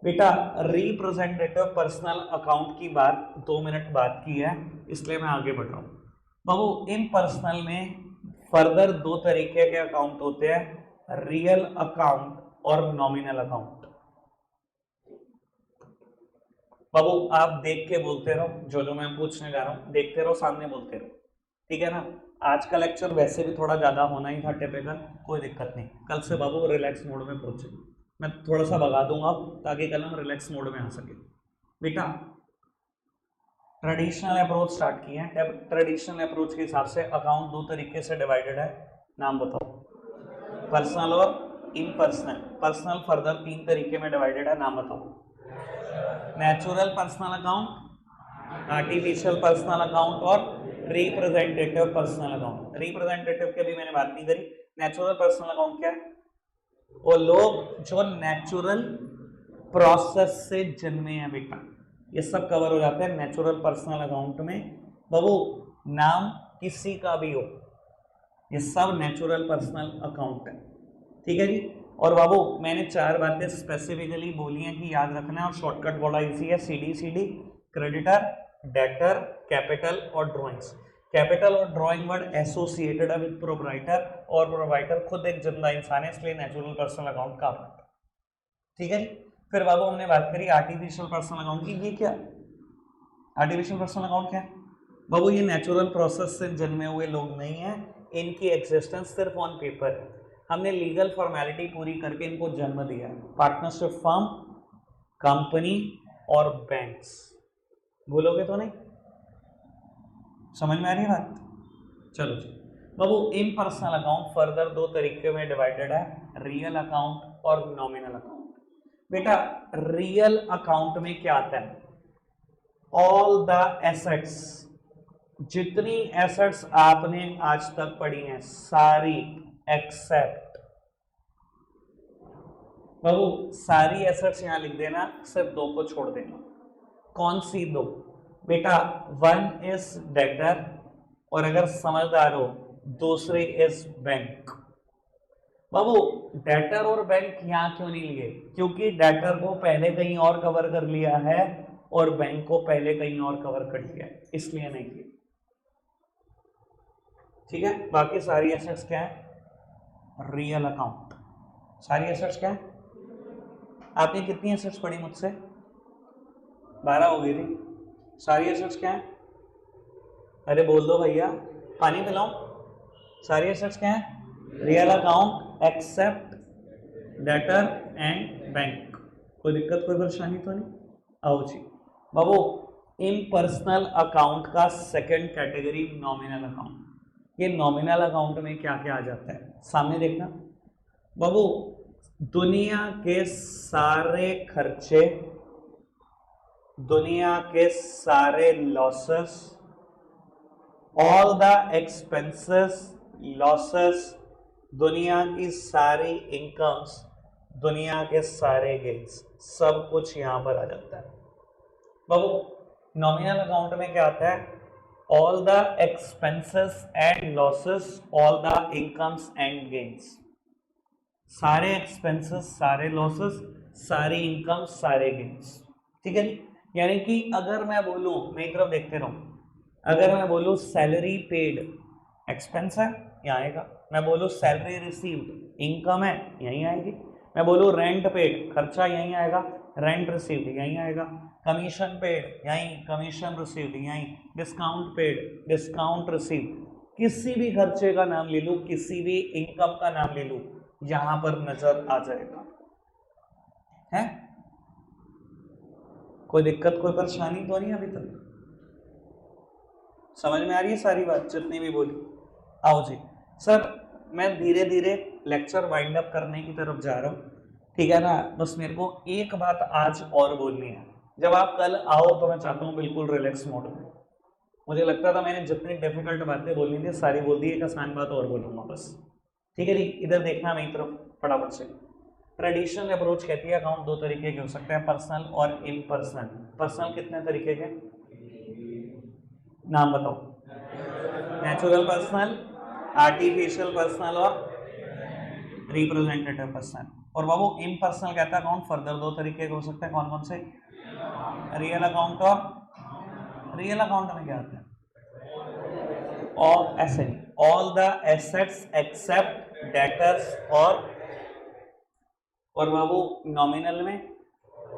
बेटा रिप्रेजेंटेटिव पर्सनल अकाउंट की बात 2 मिनट बात की है, इसलिए मैं आगे बढ़ रहा हूँ। बाबू इन पर्सनल में फर्दर दो तरीके के अकाउंट होते हैं, रियल अकाउंट और नॉमिनल अकाउंट। बाबू आप देख के बोलते रहो, जो मैं पूछने जा रहा हूँ देखते रहो, सामने बोलते रहो, ठीक है ना। आज का लेक्चर वैसे भी थोड़ा ज़्यादा होना ही था टिपिकल, कोई दिक्कत नहीं। कल से बाबू रिलैक्स मोड में पहुंचे, मैं थोड़ा सा भगा दूंगा ताकि कल हम रिलैक्स मोड में आ सके। बेटा ट्रेडिशनल अप्रोच स्टार्ट किए हैं। ट्रेडिशनल अप्रोच के हिसाब से अकाउंट दो तरीके से डिवाइडेड है, नाम बताओ? पर्सनल और इम्पर्सनल। पर्सनल फर्दर तीन तरीके में डिवाइडेड है, नाम बताओ? Natural personal account, artificial personal account और रिप्रेजेंटेटिव पर्सनल अकाउंट। रिप्रेजेंटेटिव की भी मैंने बात नहीं करी। नेचुरल पर्सनल अकाउंट क्या है? वो लोग जो नेचुरल प्रोसेस से जन्मे हैं। बेटा ये सब कवर हो जाते हैं नेचुरल पर्सनल अकाउंट में। बाबू नाम किसी का भी हो, ये सब नेचुरल पर्सनल अकाउंट है, ठीक है जी। और बाबू मैंने चार बातें स्पेसिफिकली बोली हैं कि याद रखना है, और शॉर्टकट बड़ा इजी है, सीडी, क्रेडिटर, डेटर, कैपिटल और ड्राइंग्स। कैपिटल और ड्राइंग वर्ड एसोसिएटेड है विद प्रोपराइटर, और प्रोपराइटर खुद एक जिंदा इंसान है, इसलिए नेचुरल पर्सनल अकाउंट का पार्ट, ठीक है जी। फिर बाबू हमने बात करी आर्टिफिशियल पर्सनल अकाउंट की। ये क्या आर्टिफिशियल पर्सनल अकाउंट क्या है? बाबू ये नेचुरल प्रोसेस से जन्मे हुए लोग नहीं है, इनकी एग्जिस्टेंस सिर्फ ऑन पेपर है, हमने लीगल फॉर्मेलिटी पूरी करके इनको जन्म दिया। पार्टनरशिप फर्म, कंपनी और बैंक्स, बोलोगे तो नहीं? समझ में आ रही है बात? चलो जी बाबू, इम्पर्सनल अकाउंट फर्दर दो तरीके में डिवाइडेड है, रियल अकाउंट और नॉमिनल अकाउंट। बेटा रियल अकाउंट में क्या आता है? ऑल द एसेट्स, जितनी एसेट्स आपने आज तक पढ़ी हैं सारी, एक्सेप्ट, बाबू सारी एसेट्स यहां लिख देना, सिर्फ दो को छोड़ देना। कौन सी दो? बेटा वन इज डेटर, और अगर समझदार हो दूसरी इज बैंक। बाबू डेटर और बैंक यहां क्यों नहीं लिए? क्योंकि डेटर को पहले कहीं और कवर कर लिया है और बैंक को पहले कहीं और कवर कर लिया है, इसलिए नहीं लिए। ठीक है, बाकी सारी एसेट्स क्या है? Real account. सारी एसेट्स क्या है? आपने कितनी एसेट्स पढ़ी मुझसे? 12 हो गई थी। सारी एसेट्स क्या है? अरे बोल दो भैया, पानी पिलाऊं? सारी एसेट्स क्या है? Real account except debtor and bank. कोई दिक्कत, कोई परेशानी तो नहीं? आओ जी बाबू, इम्पर्सनल अकाउंट का सेकंड कैटेगरी नॉमिनल अकाउंट। ये नॉमिनल अकाउंट में क्या क्या आ जाता है सामने देखना बाबू। दुनिया के सारे खर्चे, दुनिया के सारे losses, all the expenses, losses, दुनिया की सारी इनकम्स, दुनिया के सारे गेन्स, सब कुछ यहां पर आ जाता है बाबू। नॉमिनल अकाउंट में क्या आता है? All the expenses and losses, all the incomes and gains. सारे एक्सपेंसेस, सारे लॉसेस, सारी इनकम, सारे गेन्स। ठीक है जी। यानी कि अगर मैं बोलूं, मेरी तरफ देखते रहो, अगर मैं बोलूं सैलरी पेड एक्सपेंस है, यहाँ आएगा। मैं बोलूं सैलरी रिसीव्ड इनकम है, यहीं आएगी। मैं बोलूं रेंट पेड खर्चा, यहीं आएगा। रेंट रिसीव्ड यहीं आएगा। कमीशन पेड यहीं, कमीशन रिसीव्ड यहीं। Discount paid, discount received. किसी भी खर्चे का नाम ले लूं, किसी भी इनकम का नाम ले लूं, यहां पर नजर आ जाएगा। है कोई दिक्कत, कोई परेशानी तो नहीं अभी तक? समझ में आ रही है सारी बात जितनी भी बोली? आओ जी सर, मैं धीरे धीरे लेक्चर वाइंड अप करने की तरफ जा रहा हूँ, ठीक है ना। बस मेरे को एक बात आज और बोलनी है। जब आप कल आओ तो मैं चाहता हूँ बिल्कुल रिलैक्स मोड में। मुझे लगता था मैंने जितनी डिफिकल्ट बातें बोलनी थी सारी बोल दी, एक आसान बात और बोलूंगा बस। ठीक है जी, इधर देखना मेरी तरफ फटाफट से। ट्रेडिशनल अप्रोच कहती है अकाउंट दो तरीके के हो सकते हैं, पर्सनल और इम्पर्सनल। पर्सनल कितने तरीके के? नाम बताओ। नेचुरल पर्सनल, आर्टिफिशियल पर्सनल और रिप्रेजेंटेटिव पर्सनल। और बाबू इम्पर्सनल कहता है अकाउंट फर्दर दो तरीके के हो सकते हैं, कौन कौन से? रियल अकाउंट और रियल अकाउंट में क्या आता है? और ऐसे all the assets except debtors, और बाबू नॉमिनल में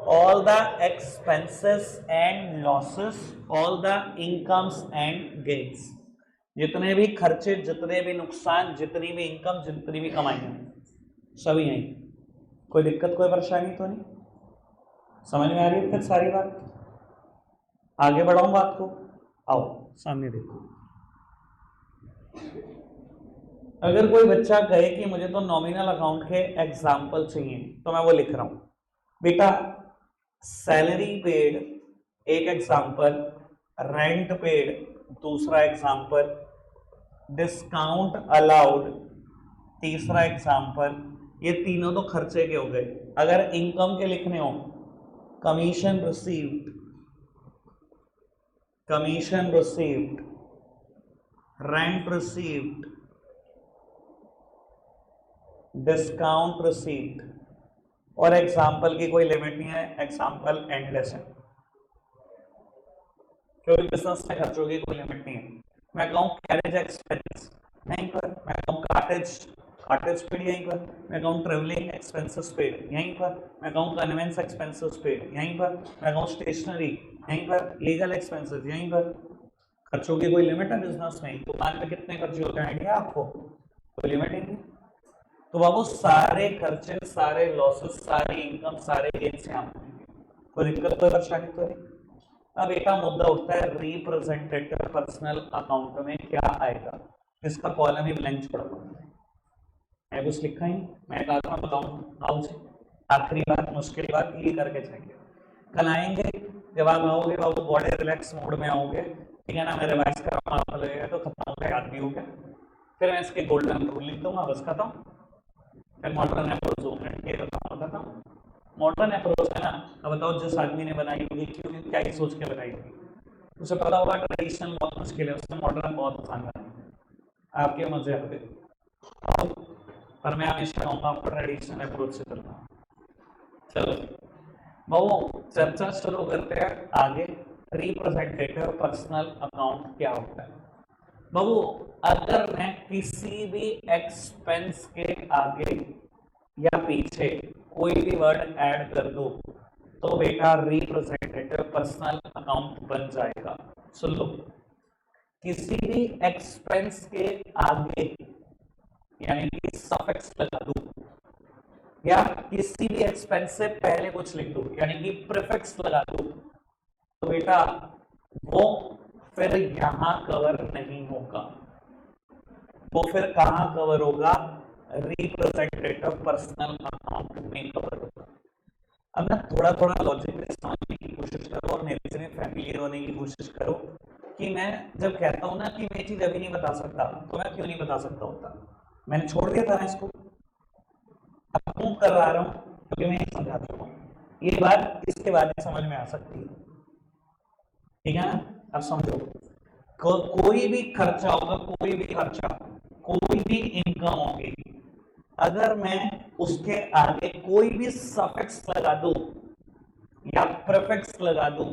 all the expenses and losses, all the incomes and gains. जितने भी खर्चे, जितने भी नुकसान, जितनी भी इनकम, जितनी भी कमाई सभी यहीं। कोई दिक्कत, कोई परेशानी तो नहीं? समझ में आ रही है तक सारी बात? आगे बढ़ाऊं बात को? आओ सामने देखो। अगर कोई बच्चा कहे कि मुझे तो नॉमिनल अकाउंट के एग्जाम्पल चाहिए, तो मैं वो लिख रहा हूं बेटा। सैलरी पेड एक एग्जाम्पल, रेंट पेड दूसरा एग्जाम्पल, डिस्काउंट अलाउड तीसरा एग्जाम्पल। ये तीनों तो खर्चे के हो गए। अगर इनकम के लिखने हो, commission received, commission received, rent received, discount received, और एग्जाम्पल की कोई लिमिट नहीं है, एग्जाम्पल एंडलेस है, क्योंकि बिजनेस में खर्चों की कोई लिमिट नहीं है। मैं कहूँ कैरेज एक्सपेंस यहीं पर, मैं कहूँ कार्टेज पेड यहीं पर, मैं कहूँ ट्रेवलिंग एक्सपेंसेस पेड यहीं पर, मैं कहूँ कन्वेंस एक्सपेंसेस पेड यहीं पर, मैं कहूँ स्टेशनरी यहीं पर, लीगल एक्सपेंसेस यहीं पर। खर्चों की कोई लिमिट है बिजनेस में? दुकान में कितने खर्चे होते हैं आइडिया आपको? कोई लिमिट ही नहीं। तो बाबू सारे खर्चे, सारे लॉसेस, सारी इनकम, सारे गेन्स यहाँ पर। कोई दिक्कत, कोई परेशानी तो नहीं? अब बेटा मुद्दा उठता है रिप्रेजेंटेटिव पर्सनल अकाउंट में क्या आएगा, इसका कॉलम ही ब्लैंक छोड़ा मैं कुछ लिखा ही मैं कहा था बताऊँ आओ से आखिरी बात मुश्किल बात ये करके जाएंगे कल आएंगे जब आप आओगे बाबू बॉडी रिलैक्स मोड में आओगे ठीक है ना, मैं रिवाइज कर रहा हूँ आप लगेगा तो खत्म हो गया याद भी हो गया, फिर मैं इसके गोल्डन रूल लिख दूंगा बस खत्म। फिर मॉडर्न अप्रोच 2 मिनट ये बताता हूँ मॉडर्न अप्रोच है ना। अब बताओ जिस आदमी ने बनाई होगी क्यों क्या ही सोच के बनाई होगी, उसे पता होगा ट्रेडिशनल बहुत मुश्किल है, उसने मॉडर्न बहुत आसान बनाई आपके मजे आते पर मैं हमेशा कहूँगा आपको ट्रेडिशनल अप्रोच से चलना। चलो बहु चर्चा शुरू करते हैं आगे, रिप्रेजेंटेटिव पर्सनल अकाउंट क्या होता है। बहु अगर मैं किसी भी एक्सपेंस के आगे या पीछे कोई भी वर्ड ऐड कर दूं तो बेटा रिप्रेजेंटेटिव पर्सनल अकाउंट बन जाएगा। सुन लो, किसी भी एक्सपेंस के आगे यानी कि सफिक्स लगा दूं या किसी भी एक्सपेंस से पहले कुछ लिख दूं यानी कि प्रीफिक्स लगा दूं तो बेटा वो फिर यहां कवर नहीं होगा, वो फिर कहां कवर होगा, रिप्रेजेंटेटिव पर्सनल अकाउंट में कवर होगा। अब ना थोड़ा थोड़ा लॉजिक समझने की कोशिश करो और मेरे से फैमिलियर होने की कोशिश करो कि मैं जब कहता हूं ना कि मैं चीज अभी नहीं बता सकता तो मैं क्यों नहीं बता सकता होता, मैंने छोड़ दिया था ना इसको, अब क्यों कर रहा हूं क्योंकि मैं समझा चुका हूं, ये बात इसके बाद में समझ में आ सकती है ठीक है ना। अब समझो कोई भी खर्चा होगा, कोई भी खर्चा, कोई भी इनकम होगी, अगर मैं उसके आगे कोई भी सफिक्स लगा दूं या प्रीफिक्स लगा दूं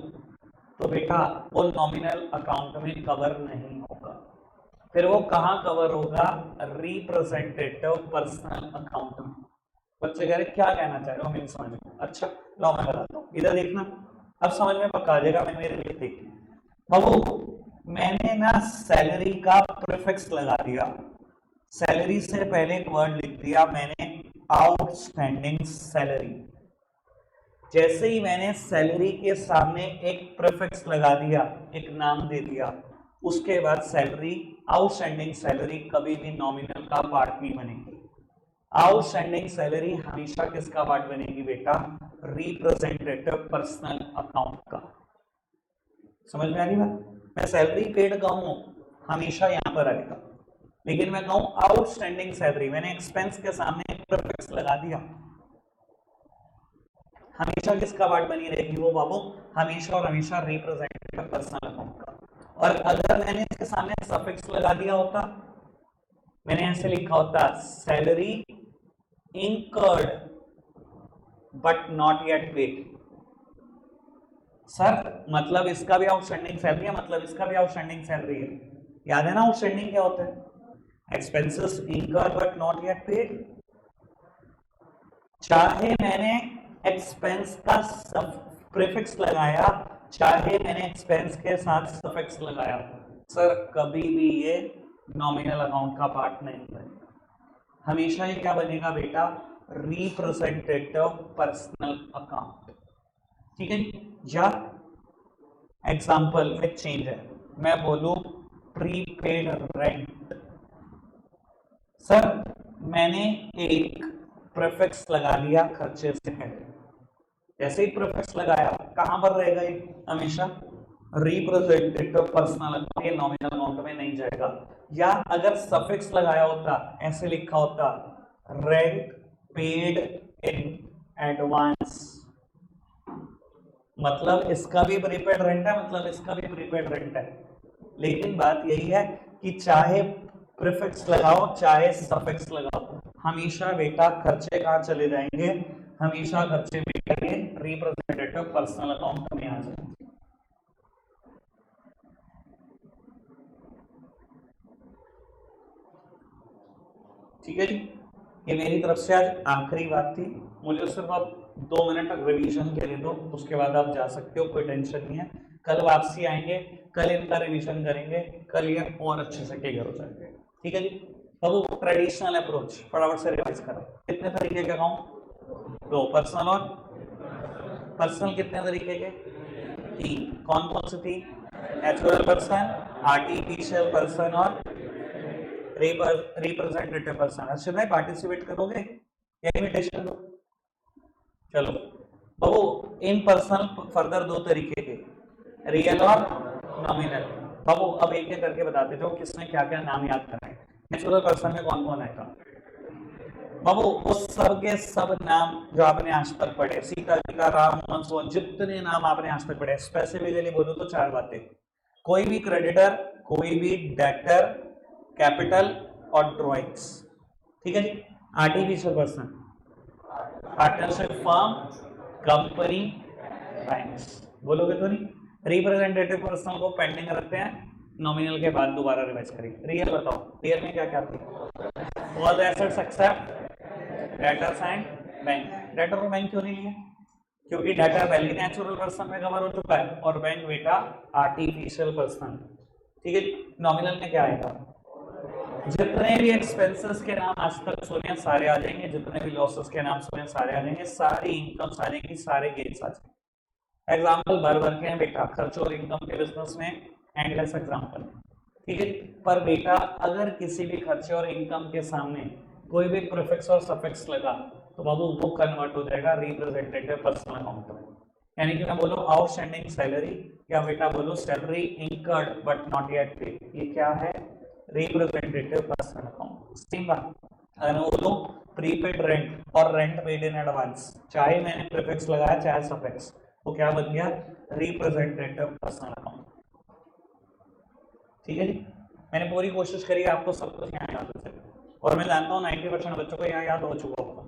तो बेटा वो नॉमिनल अकाउंट में कवर नहीं होगा, फिर वो कहां कवर होगा, रिप्रेजेंटेटिव पर्सनल अकाउंट में। बच्चे कह रहे क्या कहना चाह रहे हो मेरी समझ में, अच्छा लो मैं बताता हूं, इधर देखना अब समझ में पक्का आ जाएगा। मैं मेरे लिए देखिए बाबू मैंने ना सैलरी का प्रीफिक्स लगा दिया, सैलरी से पहले एक वर्ड लिख दिया मैंने आउटस्टैंडिंग सैलरी, जैसे ही मैंने सैलरी के सामने एक प्रीफिक्स लगा दिया एक नाम दे दिया उसके बाद सैलरी आउटस्टैंडिंग सैलरी कभी भी नॉमिनल का पार्ट नहीं बनेगी, आउटस्टैंडिंग सैलरी हमेशा किसका पार्ट बनेगी बेटा, रिप्रेजेंटेटिव पर्सनल अकाउंट का। समझ में आ रही बात, मैं सैलरी पेड कहूं हमेशा यहां पर आएगा, लेकिन मैं कहूं आउटस्टैंडिंग सैलरी मैंने एक्सपेंस के सामने एक प्रीफिक्स लगा दिया हमेशा किसका पार्ट बनी रहेगी वो बाबू, हमेशा और हमेशा रिप्रेजेंटेटिव पर्सनल अकाउंट का। और अगर मैंने इसके सामने सफिक्स लगा दिया होता, मैंने ऐसे लिखा होता salary incurred but not yet paid, sir मतलब इसका भी आउटस्टैंडिंग सैलरी है, मतलब इसका भी आउटस्टैंडिंग सैलरी है, याद है ना आउटस्टैंडिंग क्या होता है, expenses incurred but not yet paid. चाहे मैंने एक्सपेंस का प्रीफिक्स लगाया चाहे मैंने एक्सपेंस के साथ सफिक्स लगाया, सर कभी भी ये नॉमिनल अकाउंट का पार्ट नहीं बनेगा, हमेशा ये क्या बनेगा बेटा, रिप्रेजेंटेटिव पर्सनल अकाउंट। ठीक है, या एग्जांपल में चेंज है, मैं बोलूं प्रीपेड रेंट, सर मैंने एक प्रीफिक्स लगा लिया खर्चे से पहले, जैसे ही प्रीफिक्स लगाया कहां पर रहेगा ये, हमेशा रिप्रेजेंटेटिव पर्सनल अकाउंट, ये नॉमिनल अकाउंट में नहीं जाएगा। या अगर सफिक्स लगाया होता ऐसे लिखा होता रेंट पेड इन एडवांस, मतलब इसका भी प्रीपेड रेंट है, मतलब इसका भी प्रीपेड रेंट है, लेकिन बात यही है कि चाहे प्रीफिक्स लगाओ चाहे सफिक्स लगाओ हमेशा बेटा खर्चे कहां चले जाएंगे, हमेशा खर्चे बेटा के रिप्रेजेंटेटिव पर्सनल अकाउंट में आ जाएंगे। ठीक है जी, ये मेरी तरफ से आज आखिरी बात थी, मुझे सिर्फ आप 2 मिनट तक रिवीजन के लिए दो, उसके बाद आप जा सकते हो, कोई टेंशन नहीं है। कल वापसी आएंगे, कल इनका रिवीजन करेंगे, कल ये और अच्छे से क्लियर हो जाएंगे। ठीक है जी, अब ट्रेडिशनल अप्रोच फटाफट से रिवाइज करो, कितने तरीके के कहूं, 2 पर्सनल और पर्सनल कितने तरीके के, तीन, कौन कौन सी थी? नेचुरल पर्सन, आर्टिफिशियल पर्सन और रिप्रेजेंटेटिव पर्सन। अच्छा भाई पार्टिसिपेट करोगे या इमिटेशन दो? चलो बाबू, इन पर्सन फर्दर दो तरीके के, रियल और नॉमिनल। बाबू अब एक एक करके बताते जाओ किसने क्या क्या नाम याद करा है। नेचुरल पर्सन में कौन कौन आएगा बाबू? उस सब के सब नाम जो आपने आज तक पढ़े, सीता गीता राम मोहन सोहन, जितने नाम आपने आज तक पढ़े। स्पेसिफिकली बोलो तो चार बातें, कोई भी क्रेडिटर, कोई भी डेटर, कैपिटल और ड्रॉइंग्स। ठीक है जी। Artificial person, partnership firm, company, banks. बोलोगे तो नहीं। रिप्रेजेंटेटिव पर्सन को पेंडिंग रखते हैं, नॉमिनल के बाद दोबारा रिवाइज करेंगे। रियल बताओ, रियल में क्या क्या थी? All the assets except debtors and bank. Debtor और बैंक क्यों नहीं लिया? क्योंकि डेटर पहले नेचुरल पर्सन में कवर हो चुका है और बैंक बेटा आर्टिफिशियल पर्सन। ठीक है। नॉमिनल में क्या आएगा? जितने भी एक्सपेंसेस के नाम आज तक सुने सारे आ जाएंगे, जितने भी लॉसेस के नाम सुने सारे आ जाएंगे, सारी इनकम सारे की सारे गेन्स आ जाएंगे। एग्जाम्पल भर भर के हैं बेटा, खर्च और इनकम के बिजनेस में एंडलेस एग्जाम्पल। ठीक है। पर बेटा अगर किसी भी खर्चे और इनकम के सामने कोई भी प्रीफिक्स और सफिक्स लगा तो बाबू वो कन्वर्ट हो जाएगा रिप्रेजेंटेटिव पर्सनल अकाउंट में। यानी कि मैं बोलो आउटस्टैंडिंग सैलरी, या बेटा बोलो salary incurred but not yet paid, ये क्या है? Representative personal account. सेम बात अगर मैं बोलो प्रीपेड रेंट और रेंट पेड इन एडवांस, चाहे मैंने प्रीफिक्स लगाया चाहे सफिक्स, वो क्या बन गया? Representative personal account. ठीक है जी। मैंने पूरी कोशिश करी आपको सब कुछ यहाँ याद हो जाए, और मैं जानता हूँ 90% बच्चों को यहाँ याद हो चुका होगा।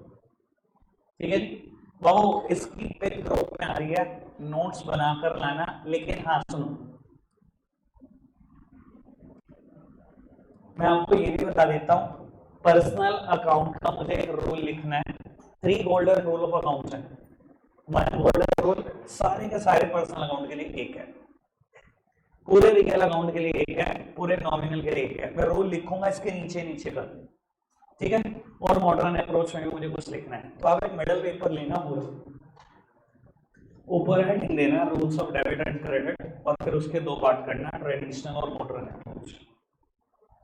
ठीक है जी। बाबू इसकी पिक ग्रुप में आ रही है, नोट्स बनाकर लाना। लेकिन हाँ सुनो, मैं आपको ये भी बता देता हूँ, पर्सनल अकाउंट का मुझे एक रूल लिखना है। 3 गोल्डन रूल ऑफ अकाउंट है। 1 गोल्डन रूल सारे के सारे पर्सनल अकाउंट के लिए एक है, पूरे रियल अकाउंट के लिए एक है, पूरे नॉमिनल के लिए एक है। मैं रूल लिखूंगा इसके नीचे नीचे कर, ठीक है। और मॉडर्न अप्रोच में मुझे कुछ लिखना है, तो आप एक मिडल पेपर लेना, पूरा ऊपर हेडिंग देना rules of debit and credit, और फिर उसके 2 पार्ट करना, ट्रेडिशनल और मॉडर्न अप्रोच।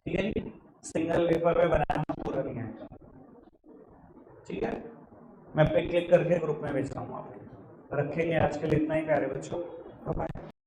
ठीक है जी। सिंगल पेपर पे बनाना पूरा नहीं है। ठीक है। मैं पे क्लिक करके ग्रुप में भेजता हूँ आपको। रखेंगे आज के लिए इतना ही प्यारे बच्चों। बाय।